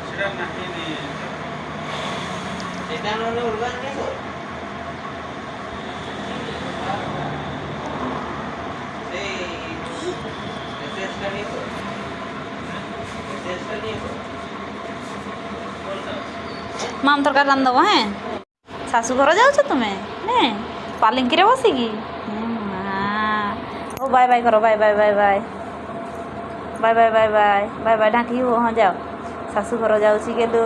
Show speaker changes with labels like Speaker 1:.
Speaker 1: সেটা নাকি নিয়ে
Speaker 2: এটা নলে উড়বান নি তো সেই এসএসটা নিয়ে তো এসএসটা নিয়ে তো
Speaker 3: মাম তরকারি রান্ধব হ্যাঁ শাশু ঘর যাচ্ছ তুমি হ্যাঁ পালিঙ্কিরে বসিকি ও বাই বাই করো bye bye bye bye bye bye bye bye bye bye ঢাকি হো হ্যাঁ যাও শাশু ঘর যাচ্ছি গেলু